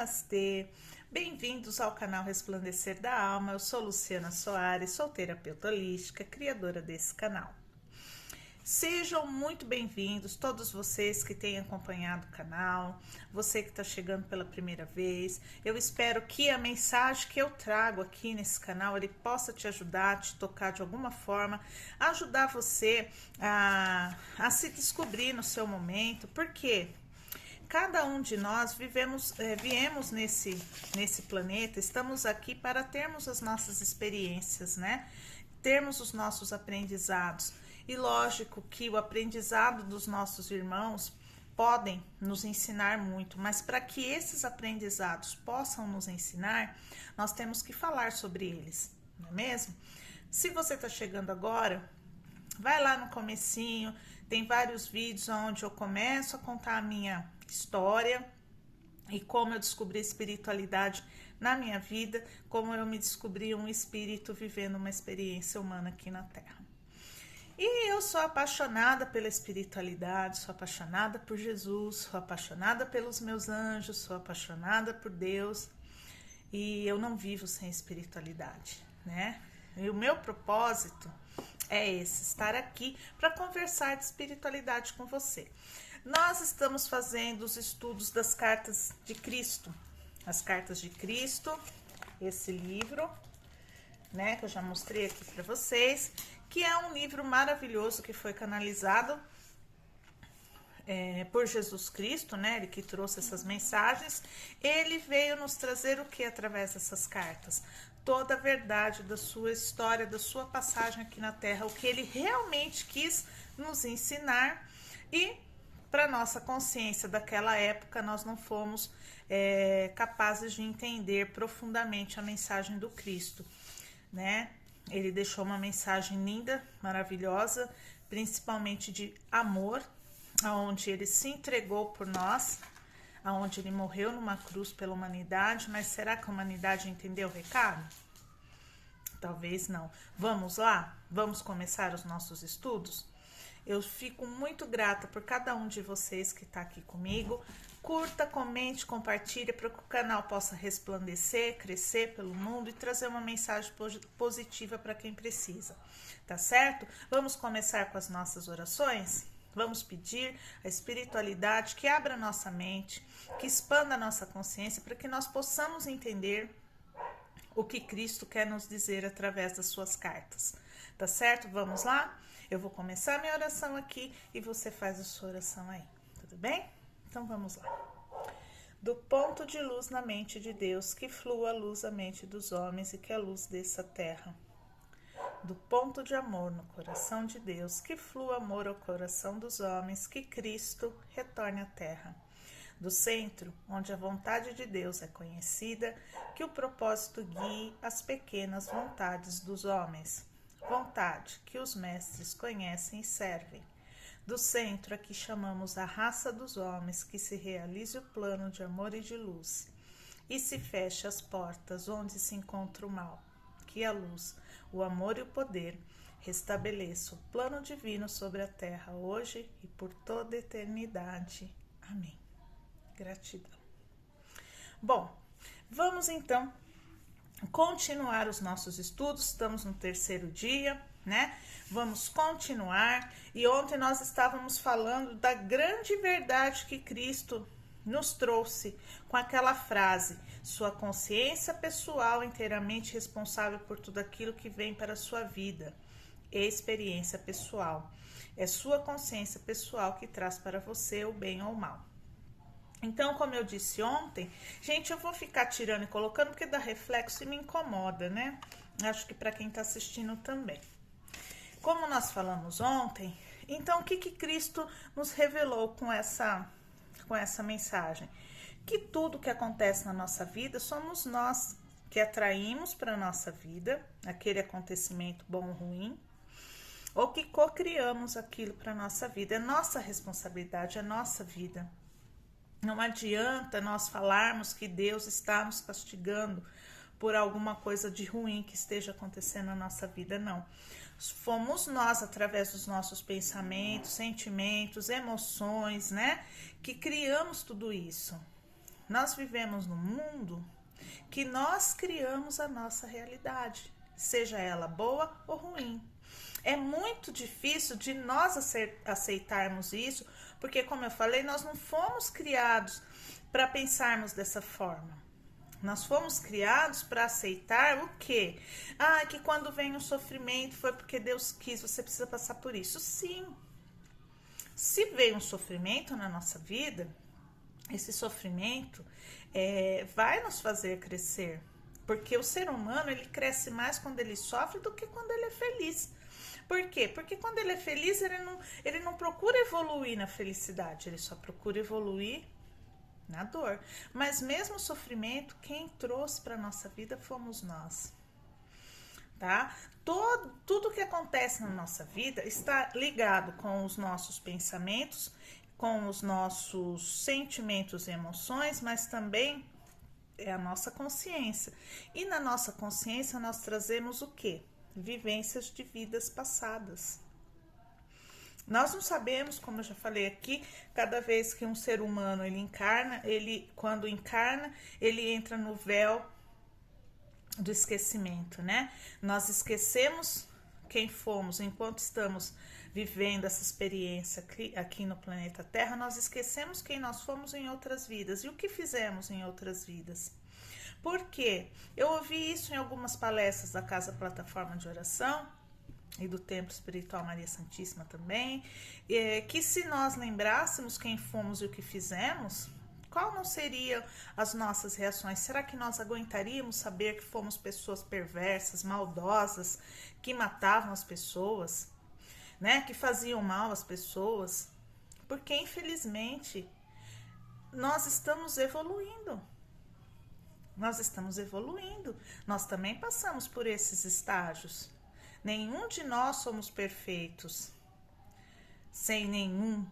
Namastê, bem-vindos ao canal Resplandecer da Alma. Eu sou Luciana Soares, sou terapeuta holística, criadora desse canal. Sejam muito bem-vindos todos vocês que têm acompanhado o canal, você que está chegando pela primeira vez. Eu espero que a mensagem que eu trago aqui nesse canal, ele possa te ajudar, te tocar de alguma forma, ajudar você a se descobrir no seu momento. Por quê? Cada um de nós viemos nesse planeta, estamos aqui para termos as nossas experiências, né? Termos os nossos aprendizados. E lógico que o aprendizado dos nossos irmãos podem nos ensinar muito, mas para que esses aprendizados possam nos ensinar, nós temos que falar sobre eles, não é mesmo? Se você está chegando agora, vai lá no comecinho, tem vários vídeos onde eu começo a contar a minha história e como eu descobri a espiritualidade na minha vida, como eu me descobri um espírito vivendo uma experiência humana aqui na Terra. E eu sou apaixonada pela espiritualidade, sou apaixonada por Jesus, sou apaixonada pelos meus anjos, sou apaixonada por Deus e eu não vivo sem espiritualidade, né? E o meu propósito é esse, estar aqui para conversar de espiritualidade com você. Nós estamos fazendo os estudos das cartas de Cristo. As cartas de Cristo, esse livro, né, que eu já mostrei aqui para vocês, que é um livro maravilhoso que foi canalizado por Jesus Cristo, né, ele que trouxe essas mensagens. Ele veio nos trazer o que através dessas cartas? Toda a verdade da sua história, da sua passagem aqui na Terra, o que ele realmente quis nos ensinar. E para nossa consciência daquela época, nós não fomos capazes de entender profundamente a mensagem do Cristo, né? Ele deixou uma mensagem linda, maravilhosa, principalmente de amor, aonde ele se entregou por nós, aonde ele morreu numa cruz pela humanidade. Mas será que a humanidade entendeu o recado? Talvez não. Vamos lá? Vamos começar os nossos estudos? Eu fico muito grata por cada um de vocês que está aqui comigo. Curta, comente, compartilhe para que o canal possa resplandecer, crescer pelo mundo e trazer uma mensagem positiva para quem precisa. Tá certo? Vamos começar com as nossas orações? Vamos pedir a espiritualidade que abra nossa mente, que expanda a nossa consciência para que nós possamos entender o que Cristo quer nos dizer através das suas cartas. Tá certo? Vamos lá? Eu vou começar minha oração aqui e você faz a sua oração aí, tudo bem? Então vamos lá. Do ponto de luz na mente de Deus, que flua a luz à mente dos homens e que a luz desça à terra. Do ponto de amor no coração de Deus, que flua amor ao coração dos homens, que Cristo retorne à terra. Do centro, onde a vontade de Deus é conhecida, que o propósito guie as pequenas vontades dos homens. Vontade que os mestres conhecem e servem. Do centro a que chamamos a raça dos homens, que se realize o plano de amor e de luz, e se feche as portas onde se encontra o mal, que a luz, o amor e o poder restabeleça o plano divino sobre a terra hoje e por toda a eternidade. Amém. Gratidão. Bom, vamos então continuar os nossos estudos. Estamos no terceiro dia, né? Vamos continuar. E ontem nós estávamos falando da grande verdade que Cristo nos trouxe com aquela frase: sua consciência pessoal inteiramente responsável por tudo aquilo que vem para a sua vida. Experiência pessoal. É sua consciência pessoal que traz para você o bem ou o mal. Então, como eu disse ontem, gente, eu vou ficar tirando e colocando porque dá reflexo e me incomoda, né? Acho que para quem está assistindo também. Como nós falamos ontem, então o que Cristo nos revelou com essa mensagem? Que tudo que acontece na nossa vida somos nós que atraímos para a nossa vida, aquele acontecimento bom ou ruim, ou que co-criamos aquilo para a nossa vida. É nossa responsabilidade, é nossa vida. Não adianta nós falarmos que Deus está nos castigando por alguma coisa de ruim que esteja acontecendo na nossa vida, não. Fomos nós, através dos nossos pensamentos, sentimentos, emoções, né, que criamos tudo isso. nós vivemos num mundo que nós criamos a nossa realidade, seja ela boa ou ruim. É muito difícil de nós aceitarmos isso, porque, como eu falei, nós não fomos criados para pensarmos dessa forma. Nós fomos criados para aceitar o quê? Que quando vem o sofrimento foi porque Deus quis, você precisa passar por isso. Sim. Se veio um sofrimento na nossa vida, esse sofrimento vai nos fazer crescer. Porque o ser humano, ele cresce mais quando ele sofre do que quando ele é feliz. Por quê? Porque quando ele é feliz, ele não procura evoluir na felicidade, ele só procura evoluir na dor. Mas mesmo o sofrimento, quem trouxe para a nossa vida fomos nós. Tá? Tudo que acontece na nossa vida está ligado com os nossos pensamentos, com os nossos sentimentos e emoções, mas também é a nossa consciência. E na nossa consciência nós trazemos o quê? Vivências de vidas passadas. Nós não sabemos, como eu já falei aqui, cada vez que um ser humano ele encarna, quando encarna, ele entra no véu do esquecimento, né? Nós esquecemos quem fomos enquanto estamos vivendo essa experiência aqui no planeta Terra, nós esquecemos quem nós fomos em outras vidas e o que fizemos em outras vidas. Por quê? Eu ouvi isso em algumas palestras da Casa Plataforma de Oração e do Templo Espiritual Maria Santíssima também, que se nós lembrássemos quem fomos e o que fizemos, qual não seriam as nossas reações? Será que nós aguentaríamos saber que fomos pessoas perversas, maldosas, que matavam as pessoas, né? Que faziam mal às pessoas? Porque, infelizmente, nós estamos evoluindo. Nós estamos evoluindo. Nós também passamos por esses estágios. Nenhum de nós somos perfeitos, sem nenhum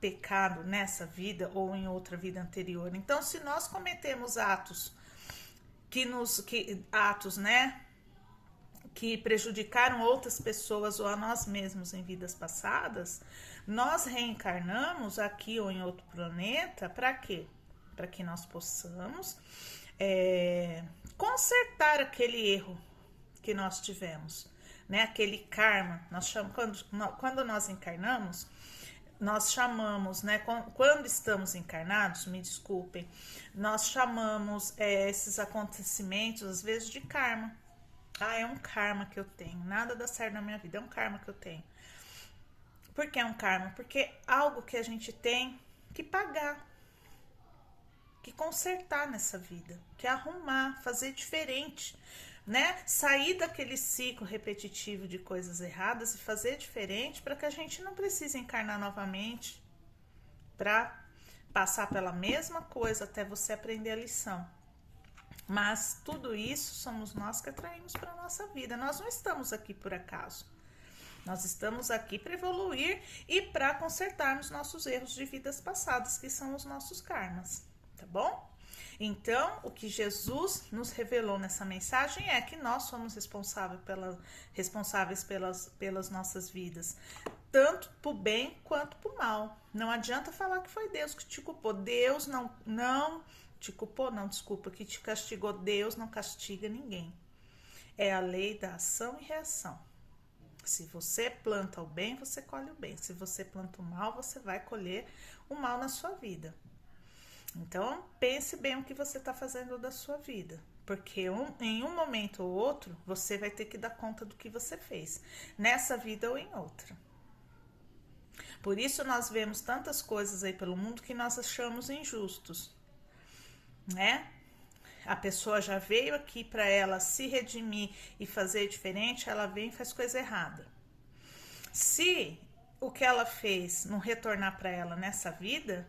pecado nessa vida ou em outra vida anterior. Então, se nós cometemos atos né, que prejudicaram outras pessoas ou a nós mesmos em vidas passadas, nós reencarnamos aqui ou em outro planeta para quê? Para que nós possamos consertar aquele erro que nós tivemos, né? Aquele karma. Quando nós encarnamos, nós chamamos, né? Quando estamos encarnados, me desculpem, nós chamamos esses acontecimentos às vezes de karma. É um karma que eu tenho. Nada dá certo na minha vida, é um karma que eu tenho. Por que é um karma? Porque é algo que a gente tem que pagar, que consertar nessa vida, que arrumar, fazer diferente, né? Sair daquele ciclo repetitivo de coisas erradas e fazer diferente para que a gente não precise encarnar novamente para passar pela mesma coisa até você aprender a lição. Mas tudo isso somos nós que atraímos para a nossa vida. Nós não estamos aqui por acaso. Nós estamos aqui para evoluir e para consertarmos nossos erros de vidas passadas, que são os nossos karmas. Tá bom? Então, o que Jesus nos revelou nessa mensagem é que nós somos responsáveis pelas nossas vidas, tanto pro bem quanto pro mal. Não adianta falar que foi Deus que te culpou. Deus não te culpou, não, desculpa, que te castigou. Deus não castiga ninguém. É a lei da ação e reação. Se você planta o bem, você colhe o bem. Se você planta o mal, você vai colher o mal na sua vida. Então, pense bem o que você está fazendo da sua vida, porque em um momento ou outro, você vai ter que dar conta do que você fez, nessa vida ou em outra. Por isso, nós vemos tantas coisas aí pelo mundo que nós achamos injustos, né? A pessoa já veio aqui para ela se redimir e fazer diferente, ela vem e faz coisa errada. Se o que ela fez não retornar para ela nessa vida,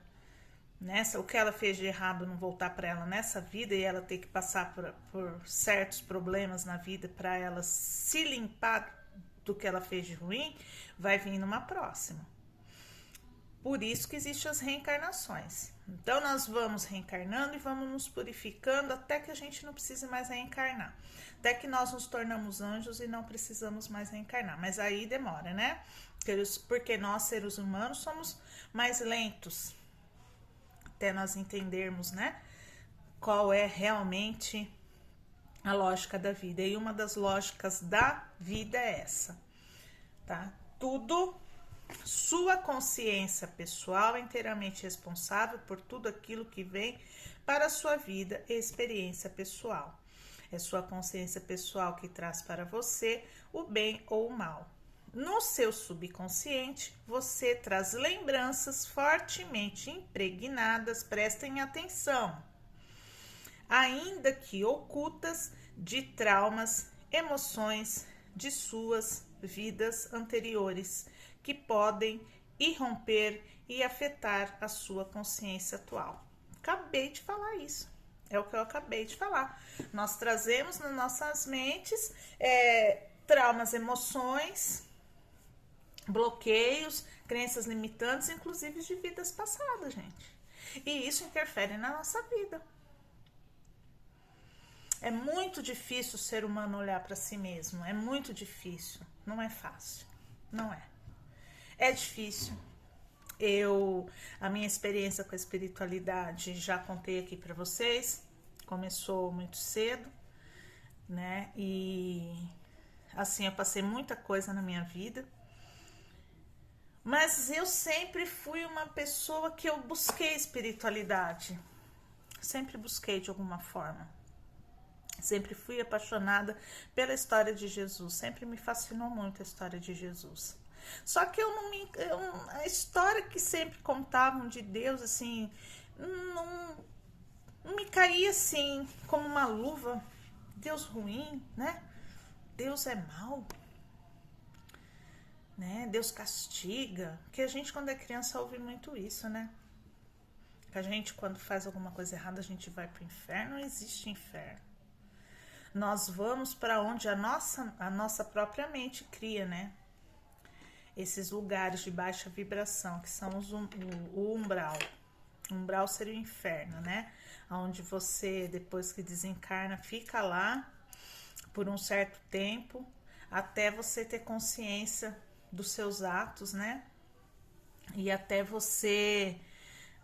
o que ela fez de errado não voltar para ela nessa vida e ela ter que passar por certos problemas na vida para ela se limpar do que ela fez de ruim, vai vir numa próxima. Por isso que existem as reencarnações. Então nós vamos reencarnando e vamos nos purificando até que a gente não precise mais reencarnar. Até que nós nos tornamos anjos e não precisamos mais reencarnar. Mas aí demora, né? Porque nós, seres humanos, somos mais lentos até nós entendermos, né, qual é realmente a lógica da vida. E uma das lógicas da vida é essa, tá? Tudo, sua consciência pessoal é inteiramente responsável por tudo aquilo que vem para a sua vida e experiência pessoal. É sua consciência pessoal que traz para você o bem ou o mal. No seu subconsciente, você traz lembranças fortemente impregnadas, prestem atenção, ainda que ocultas, de traumas, emoções de suas vidas anteriores, que podem irromper e afetar a sua consciência atual. Acabei de falar isso. É o que eu acabei de falar. Nós trazemos nas nossas mentes traumas, emoções, bloqueios, crenças limitantes, inclusive de vidas passadas, gente. E isso interfere na nossa vida. É muito difícil o ser humano olhar para si mesmo. É muito difícil. Não é fácil. Não é. É difícil. A minha experiência com a espiritualidade, já contei aqui para vocês, começou muito cedo, né? E assim, eu passei muita coisa na minha vida, mas eu sempre fui uma pessoa que eu busquei espiritualidade, sempre busquei de alguma forma, sempre fui apaixonada pela história de Jesus, sempre me fascinou muito a história de Jesus. Só que a história que sempre contavam de Deus, assim, não me caía assim, como uma luva. Deus ruim, né? Deus é mau, né? Deus castiga. Porque a gente, quando é criança, ouve muito isso, né? Que a gente, quando faz alguma coisa errada, a gente vai pro inferno. Não existe inferno. Nós vamos para onde a nossa própria mente cria, né? Esses lugares de baixa vibração, que são o umbral. O umbral seria o inferno, né? Onde você, depois que desencarna, fica lá por um certo tempo, até você ter consciência dos seus atos, né? E até você,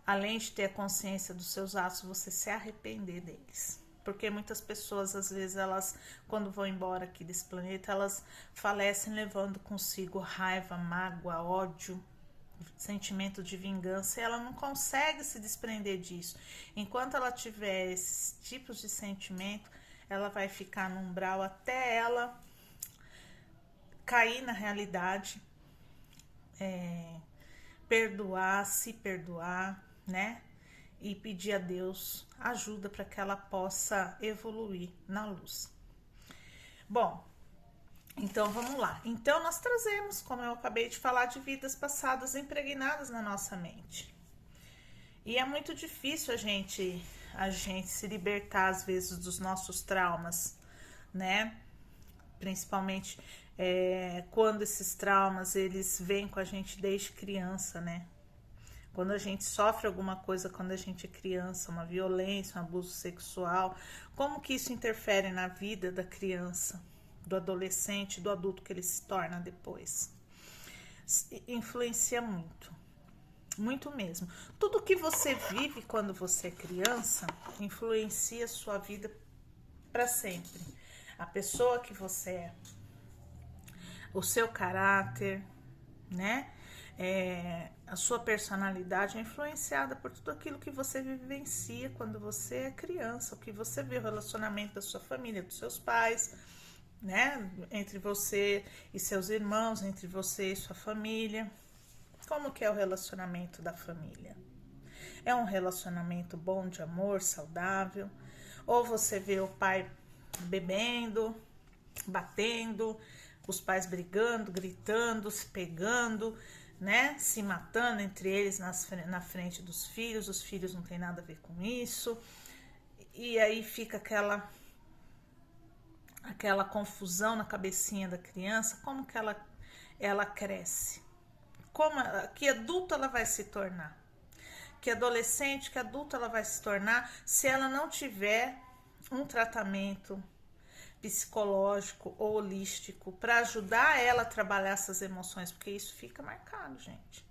além de ter a consciência dos seus atos, você se arrepender deles. Porque muitas pessoas, às vezes, elas, quando vão embora aqui desse planeta, elas falecem levando consigo raiva, mágoa, ódio, sentimento de vingança, e ela não consegue se desprender disso. Enquanto ela tiver esses tipos de sentimento, ela vai ficar no umbral até ela cair na realidade, perdoar, se perdoar, né? E pedir a Deus ajuda para que ela possa evoluir na luz. Bom, então vamos lá. Então nós trazemos, como eu acabei de falar, de vidas passadas impregnadas na nossa mente. E é muito difícil a gente se libertar às vezes dos nossos traumas, né? Principalmente quando esses traumas eles vêm com a gente desde criança, né? Quando a gente sofre alguma coisa quando a gente é criança, uma violência, um abuso sexual, como que isso interfere na vida da criança, do adolescente, do adulto que ele se torna depois? Influencia muito, muito mesmo. Tudo que você vive quando você é criança influencia a sua vida para sempre. A pessoa que você é, o seu caráter, né? A sua personalidade é influenciada por tudo aquilo que você vivencia quando você é criança, o que você vê, o relacionamento da sua família, dos seus pais, né? Entre você e seus irmãos, entre você e sua família. Como que é o relacionamento da família? É um relacionamento bom, de amor, saudável? Ou você vê o pai bebendo, batendo, os pais brigando, gritando, se pegando, né? Se matando entre eles na frente dos filhos, os filhos não tem nada a ver com isso, e aí fica aquela confusão na cabecinha da criança. Como que ela cresce? Que adulto ela vai se tornar? Que adolescente, que adulto ela vai se tornar se ela não tiver um tratamento psicológico ou holístico para ajudar ela a trabalhar essas emoções, porque isso fica marcado, gente.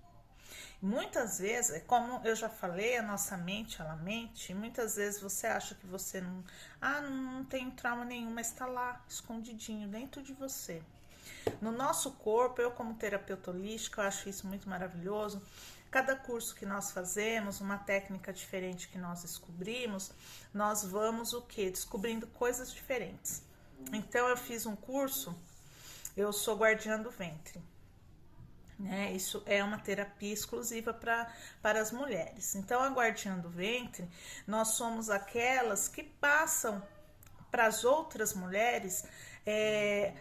Muitas vezes, como eu já falei, a nossa mente, ela mente. Muitas vezes você acha que você não tem trauma nenhum, mas está lá, escondidinho, dentro de você. No nosso corpo, eu como terapeuta holística, eu acho isso muito maravilhoso. Cada curso que nós fazemos, uma técnica diferente que nós descobrimos, nós vamos o quê? Descobrindo coisas diferentes. Então, eu fiz um curso, eu sou guardiã do ventre. Né? Isso é uma terapia exclusiva para as mulheres. Então, a guardiã do ventre, nós somos aquelas que passam para as outras mulheres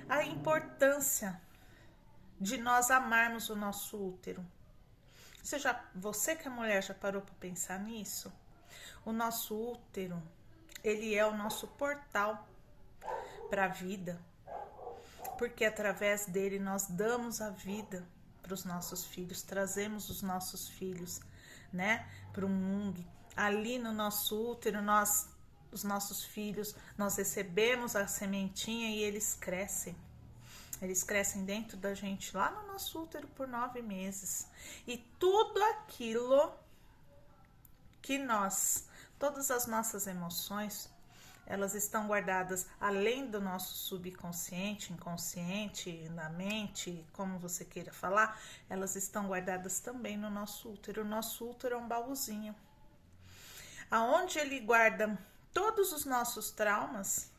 a importância de nós amarmos o nosso útero. Você que é mulher já parou para pensar nisso? O nosso útero, ele é o nosso portal para a vida, porque através dele nós damos a vida para os nossos filhos, trazemos os nossos filhos, né, para o mundo. Ali no nosso útero, os nossos filhos, nós recebemos a sementinha e eles crescem. Eles crescem dentro da gente, lá no nosso útero, por 9 meses. E tudo aquilo que todas as nossas emoções, elas estão guardadas além do nosso subconsciente, inconsciente, na mente, como você queira falar, elas estão guardadas também no nosso útero. O nosso útero é um baúzinho, aonde ele guarda todos os nossos traumas,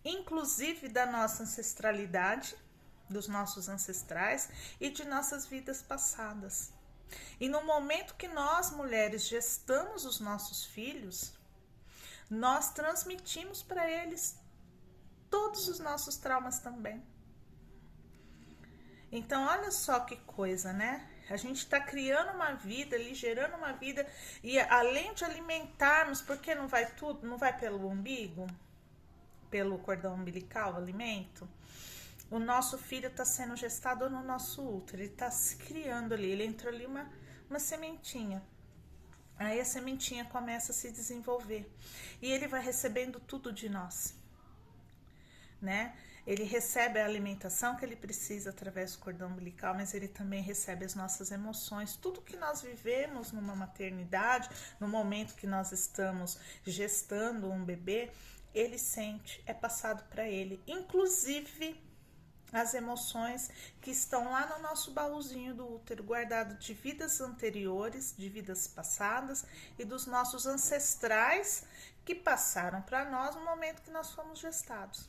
inclusive da nossa ancestralidade, dos nossos ancestrais e de nossas vidas passadas. E no momento que nós, mulheres, gestamos os nossos filhos, nós transmitimos para eles todos os nossos traumas também. Então, olha só que coisa, né? A gente está criando uma vida, ali gerando uma vida, e além de alimentarmos, porque não vai tudo, não vai pelo umbigo, pelo cordão umbilical, o alimento. O nosso filho está sendo gestado no nosso útero, ele está se criando ali, ele entrou ali uma sementinha. Aí a sementinha começa a se desenvolver e ele vai recebendo tudo de nós, né? Ele recebe a alimentação que ele precisa através do cordão umbilical, mas ele também recebe as nossas emoções. Tudo que nós vivemos numa maternidade, no momento que nós estamos gestando um bebê, ele sente, é passado para ele. Inclusive as emoções que estão lá no nosso baúzinho do útero, guardado de vidas anteriores, de vidas passadas e dos nossos ancestrais que passaram para nós no momento que nós fomos gestados.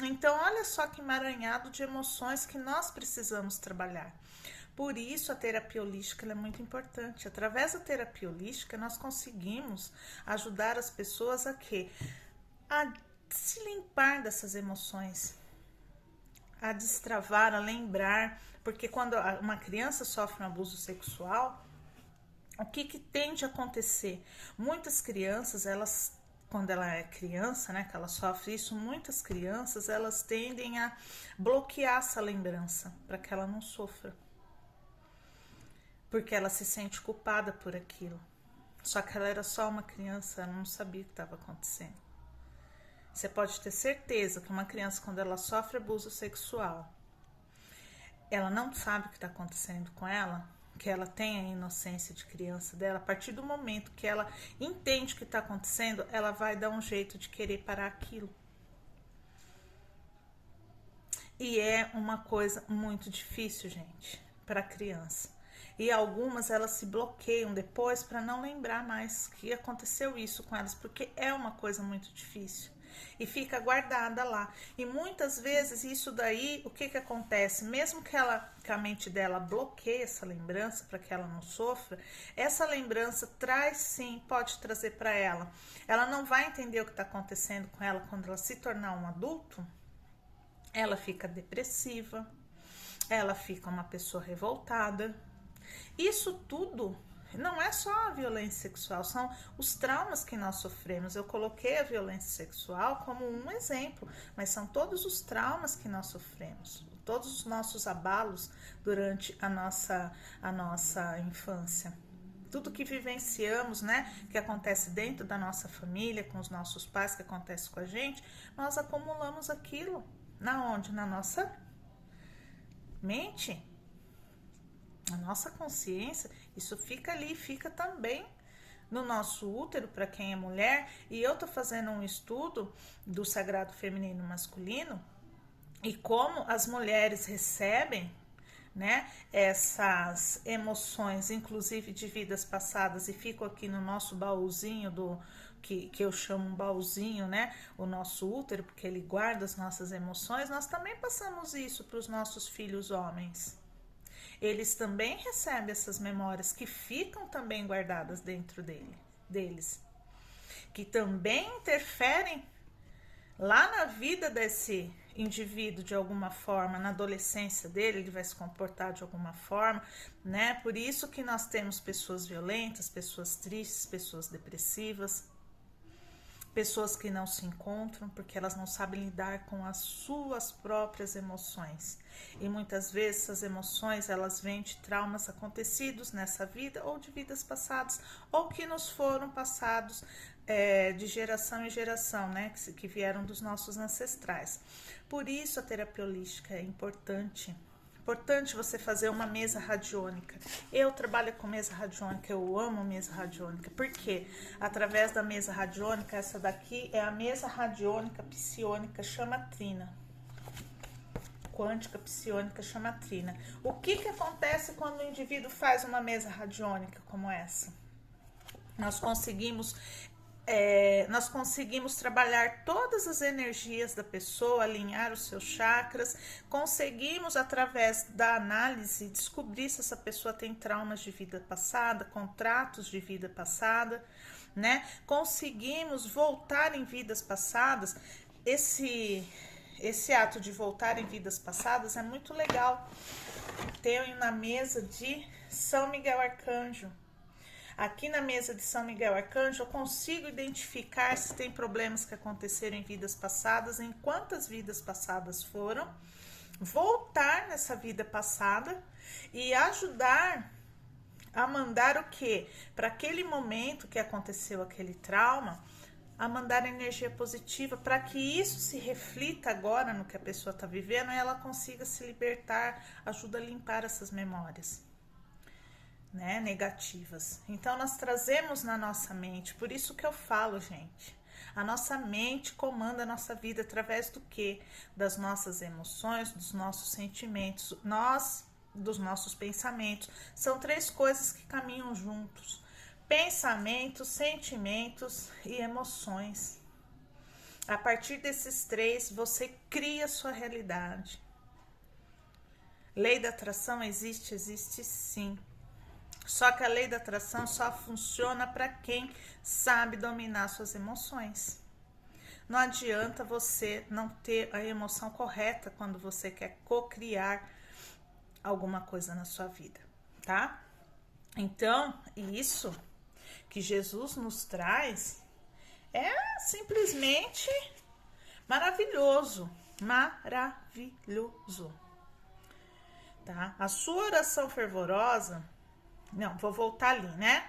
Então, olha só que emaranhado de emoções que nós precisamos trabalhar. Por isso, a terapia holística é muito importante. Através da terapia holística, nós conseguimos ajudar as pessoas a quê? A se limpar dessas emoções, a destravar, a lembrar, porque quando uma criança sofre um abuso sexual, o que tende a acontecer? Muitas crianças, quando ela é criança, né, que ela sofre isso, muitas crianças, elas tendem a bloquear essa lembrança, para que ela não sofra, porque ela se sente culpada por aquilo. Só que ela era só uma criança, ela não sabia o que estava acontecendo. Você pode ter certeza que uma criança, quando ela sofre abuso sexual, ela não sabe o que está acontecendo com ela, que ela tem a inocência de criança dela. A partir do momento que ela entende o que está acontecendo, ela vai dar um jeito de querer parar aquilo. E é uma coisa muito difícil, gente, para a criança. E algumas elas se bloqueiam depois para não lembrar mais que aconteceu isso com elas, porque é uma coisa muito difícil. E fica guardada lá. E muitas vezes isso daí, o que acontece? Mesmo que a mente dela bloqueie essa lembrança para que ela não sofra, essa lembrança traz sim, pode trazer para ela. Ela não vai entender o que está acontecendo com ela quando ela se tornar um adulto. Ela fica depressiva, ela fica uma pessoa revoltada. Isso tudo não é só a violência sexual, são os traumas que nós sofremos. Eu coloquei a violência sexual como um exemplo, mas são todos os traumas que nós sofremos, todos os nossos abalos durante a nossa infância. Tudo que vivenciamos, né, que acontece dentro da nossa família, com os nossos pais, que acontece com a gente, nós acumulamos aquilo. Na onde? Na nossa mente. A nossa consciência, isso fica ali, fica também no nosso útero para quem é mulher. E eu tô fazendo um estudo do sagrado feminino e masculino e como as mulheres recebem, né, essas emoções, inclusive de vidas passadas, e ficam aqui no nosso baúzinho que eu chamo um baúzinho, né, o nosso útero, porque ele guarda as nossas emoções. Nós também passamos isso para os nossos filhos homens. Eles também recebem essas memórias que ficam também guardadas dentro deles, que também interferem lá na vida desse indivíduo de alguma forma, na adolescência dele, ele vai se comportar de alguma forma, né? Por isso que nós temos pessoas violentas, pessoas tristes, pessoas depressivas, pessoas que não se encontram porque elas não sabem lidar com as suas próprias emoções. E muitas vezes essas emoções, elas vêm de traumas acontecidos nessa vida ou de vidas passadas, ou que nos foram passados de geração em geração, né, que vieram dos nossos ancestrais. Por isso a terapia holística é importante. Importante você fazer uma mesa radiônica. Eu trabalho com mesa radiônica, eu amo mesa radiônica. Por quê? Através da mesa radiônica, essa daqui é a mesa radiônica psiônica chamatrina. Quântica psiônica chamatrina. O que acontece quando o indivíduo faz uma mesa radiônica como essa? Nós conseguimos trabalhar todas as energias da pessoa, alinhar os seus chakras, conseguimos, através da análise, descobrir se essa pessoa tem traumas de vida passada, contratos de vida passada, né? Conseguimos voltar em vidas passadas. Esse ato de voltar em vidas passadas é muito legal. Tenho na mesa de São Miguel Arcanjo. Aqui na mesa de São Miguel Arcanjo eu consigo identificar se tem problemas que aconteceram em vidas passadas, em quantas vidas passadas foram, voltar nessa vida passada e ajudar a mandar o quê? Para aquele momento que aconteceu aquele trauma, a mandar energia positiva para que isso se reflita agora no que a pessoa está vivendo e ela consiga se libertar, ajuda a limpar essas memórias, né, negativas. Então nós trazemos na nossa mente, por isso que eu falo, gente, a nossa mente comanda a nossa vida através do quê? Das nossas emoções, dos nossos sentimentos, dos nossos pensamentos. São três coisas que caminham juntos: pensamentos, sentimentos e emoções. A partir desses três, você cria a sua realidade. Lei da atração existe sim. Só que a lei da atração só funciona para quem sabe dominar suas emoções. Não adianta você não ter a emoção correta quando você quer co-criar alguma coisa na sua vida, tá? Então, isso que Jesus nos traz é simplesmente maravilhoso, maravilhoso, tá? A sua oração fervorosa, não, vou voltar ali, né?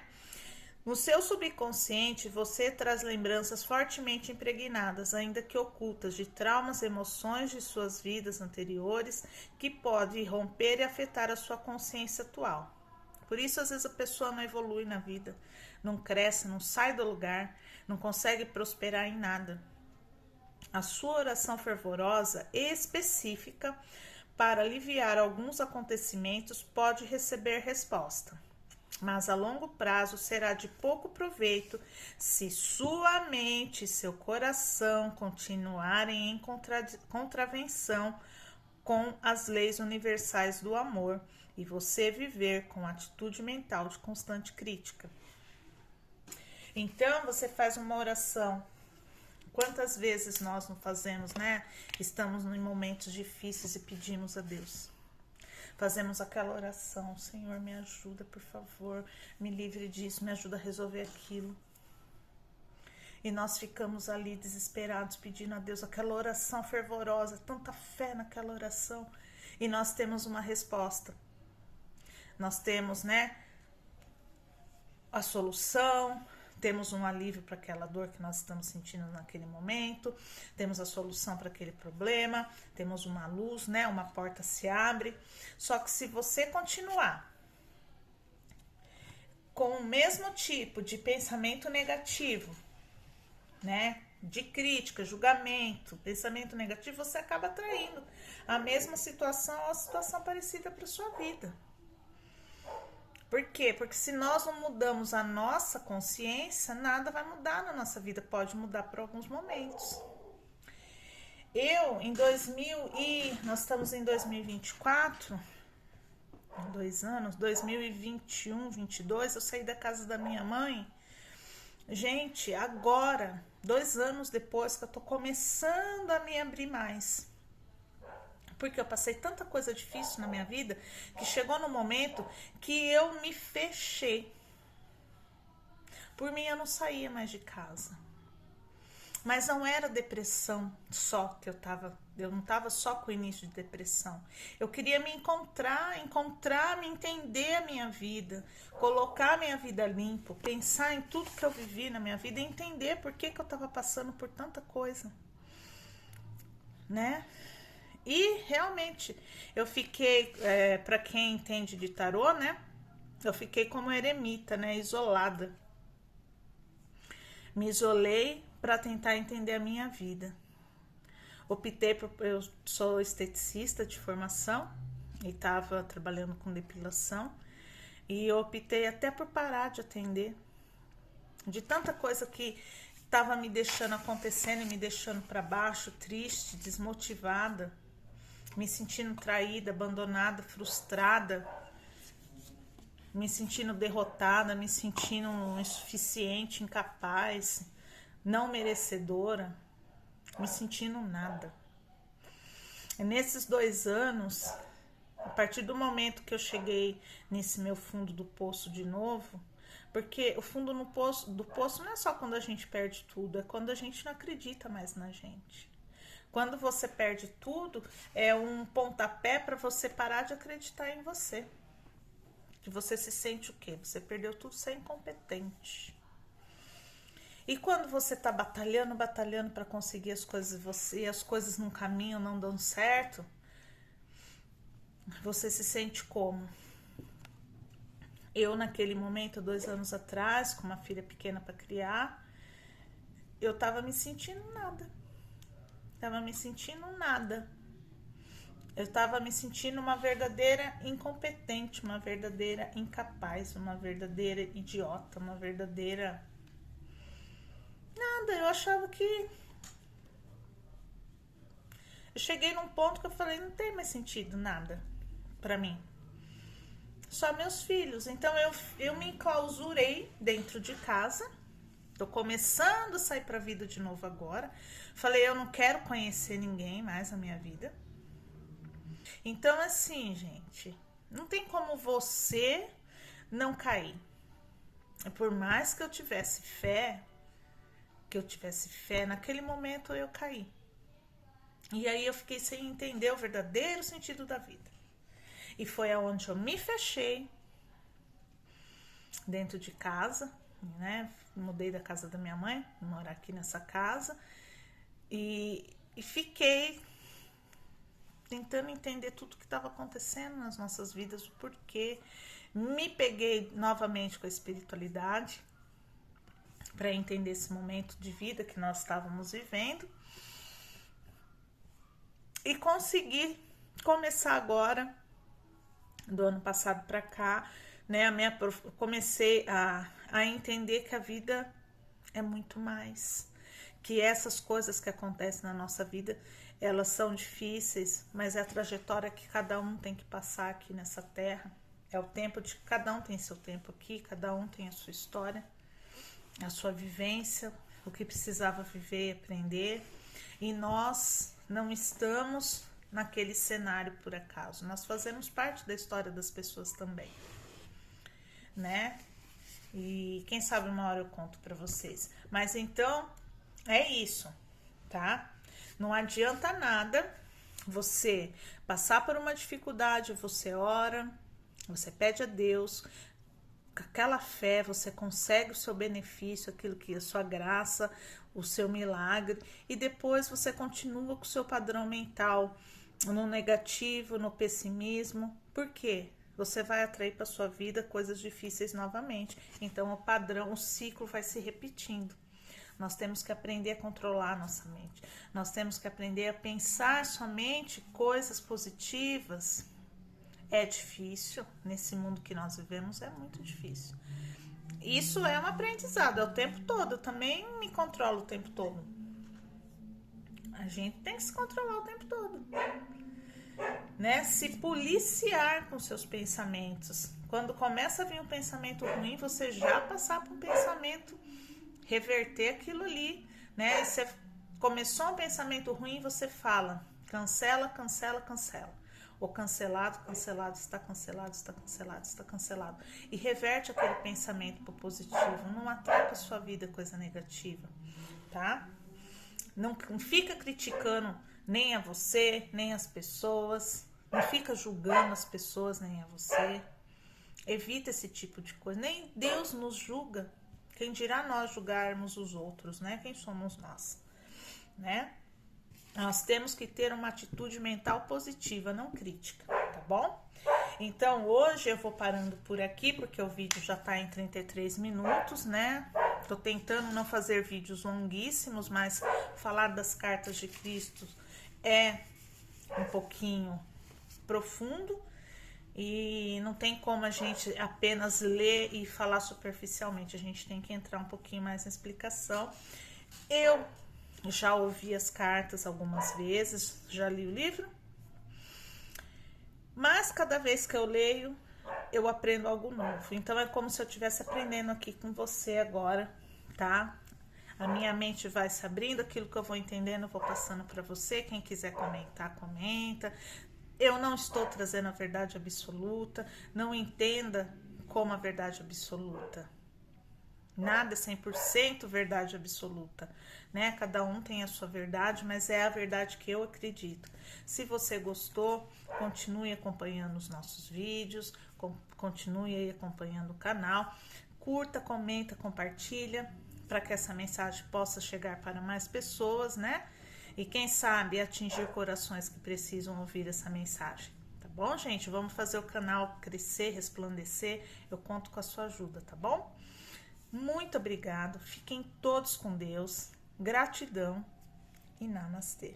No seu subconsciente, você traz lembranças fortemente impregnadas, ainda que ocultas, de traumas, emoções de suas vidas anteriores, que podem romper e afetar a sua consciência atual. Por isso, às vezes, a pessoa não evolui na vida, não cresce, não sai do lugar, não consegue prosperar em nada. A sua oração fervorosa e específica para aliviar alguns acontecimentos pode receber resposta, mas a longo prazo será de pouco proveito se sua mente e seu coração continuarem em contravenção com as leis universais do amor e você viver com atitude mental de constante crítica. Então, você faz uma oração. Quantas vezes nós não fazemos, né? Estamos em momentos difíceis e pedimos a Deus. Fazemos aquela oração: Senhor, me ajuda, por favor, me livre disso, me ajuda a resolver aquilo. E nós ficamos ali desesperados, pedindo a Deus aquela oração fervorosa, tanta fé naquela oração. E nós temos uma resposta. Nós temos, né, a solução, temos um alívio para aquela dor que nós estamos sentindo naquele momento, temos a solução para aquele problema, temos uma luz, né? Uma porta se abre. Só que se você continuar com o mesmo tipo de pensamento negativo, né? De crítica, julgamento, pensamento negativo, você acaba atraindo a mesma situação ou a situação parecida para sua vida. Por quê? Porque se nós não mudamos a nossa consciência, nada vai mudar na nossa vida. Pode mudar por alguns momentos. Nós estamos em 2024, 2 anos, 2021, 22, eu saí da casa da minha mãe. Gente, agora, 2 anos depois que eu tô começando a me abrir mais. Porque eu passei tanta coisa difícil na minha vida que chegou no momento que eu me fechei. Por mim, eu não saía mais de casa. Mas não era depressão só que eu não estava só com o início de depressão. Eu queria me encontrar, me entender a minha vida, colocar a minha vida limpo, pensar em tudo que eu vivi na minha vida e entender por que eu estava passando por tanta coisa, né? E realmente, eu fiquei, para quem entende de tarô, né? Eu fiquei como eremita, né? Isolada. Me isolei para tentar entender a minha vida. Eu sou esteticista de formação e estava trabalhando com depilação. E eu optei até por parar de atender. De tanta coisa que estava me deixando acontecendo e me deixando para baixo, triste, desmotivada. Me sentindo traída, abandonada, frustrada, me sentindo derrotada, me sentindo insuficiente, incapaz, não merecedora, me sentindo nada. E nesses 2 anos, a partir do momento que eu cheguei nesse meu fundo do poço de novo, porque o fundo do poço não é só quando a gente perde tudo, é quando a gente não acredita mais na gente. Quando você perde tudo, é um pontapé para você parar de acreditar em você. Que você se sente o quê? Você perdeu tudo, você é incompetente. E quando você está batalhando para conseguir as coisas, e as coisas não caminham, não dão certo, você se sente como? Eu, naquele momento, 2 anos atrás, com uma filha pequena para criar, eu estava me sentindo nada. Eu estava me sentindo uma verdadeira incompetente, uma verdadeira incapaz, uma verdadeira idiota, uma verdadeira... Nada, eu achava que... Eu cheguei num ponto que eu falei, não tem mais sentido nada pra mim. Só meus filhos. Então eu me enclausurei dentro de casa. Tô começando a sair pra vida de novo agora. Falei, eu não quero conhecer ninguém mais na minha vida. Então, assim, gente, não tem como você não cair. Por mais que eu tivesse fé, naquele momento eu caí. E aí eu fiquei sem entender o verdadeiro sentido da vida. E foi aonde eu me fechei dentro de casa, né? Mudei da casa da minha mãe, morar aqui nessa casa. E fiquei tentando entender tudo que estava acontecendo nas nossas vidas, o porquê. Me peguei novamente com a espiritualidade para entender esse momento de vida que nós estávamos vivendo. E consegui começar agora, do ano passado para cá, né? Comecei a entender que a vida é muito mais. Que essas coisas que acontecem na nossa vida, elas são difíceis, mas é a trajetória que cada um tem que passar aqui nessa terra. É o tempo de cada um tem seu tempo aqui, cada um tem a sua história, a sua vivência, o que precisava viver e aprender. E nós não estamos naquele cenário por acaso. Nós fazemos parte da história das pessoas também, né? E quem sabe uma hora eu conto pra vocês. Mas então, é isso, tá? Não adianta nada você passar por uma dificuldade, você ora, você pede a Deus, com aquela fé você consegue o seu benefício, aquilo que é a sua graça, o seu milagre, e depois você continua com o seu padrão mental no negativo, no pessimismo. Por quê? você vai atrair para sua vida coisas difíceis novamente. Então, o padrão, o ciclo vai se repetindo. Nós temos que aprender a controlar a nossa mente. Nós temos que aprender a pensar somente coisas positivas. É difícil, nesse mundo que nós vivemos é muito difícil. Isso é um aprendizado, é o tempo todo. Eu também me controlo o tempo todo. A gente tem que se controlar o tempo todo, né? Se policiar com seus pensamentos. Quando começa a vir um pensamento ruim, você já passar por um pensamento, reverter aquilo ali, né? E você começou um pensamento ruim, você fala, cancela, cancela, cancela. Ou cancelado, cancelado, está cancelado, está cancelado, está cancelado. E reverte aquele pensamento para o positivo. Não atrapa a sua vida coisa negativa, tá? Não fica criticando nem a você, nem as pessoas. Não fica julgando as pessoas, nem a você. Evita esse tipo de coisa. Nem Deus nos julga. Quem dirá nós julgarmos os outros, né? Quem somos nós, né? Nós temos que ter uma atitude mental positiva, não crítica, tá bom? Então, hoje eu vou parando por aqui, porque o vídeo já tá em 33 minutos, né? Tô tentando não fazer vídeos longuíssimos, mas falar das cartas de Cristo é um pouquinho profundo e não tem como a gente apenas ler e falar superficialmente. A gente tem que entrar um pouquinho mais na explicação. Eu já ouvi as cartas algumas vezes, já li o livro, mas cada vez que eu leio, eu aprendo algo novo. Então é como se eu estivesse aprendendo aqui com você agora, tá? A minha mente vai se abrindo, aquilo que eu vou entendendo, eu vou passando para você. Quem quiser comentar, comenta. Eu não estou trazendo a verdade absoluta, não entenda como a verdade absoluta. Nada é 100% verdade absoluta, né? Cada um tem a sua verdade, mas é a verdade que eu acredito. Se você gostou, continue acompanhando os nossos vídeos, continue aí acompanhando o canal, curta, comenta, compartilha, para que essa mensagem possa chegar para mais pessoas, né? E quem sabe atingir corações que precisam ouvir essa mensagem. Tá bom, gente? Vamos fazer o canal crescer, resplandecer. Eu conto com a sua ajuda, tá bom? Muito obrigado, fiquem todos com Deus, gratidão e namastê.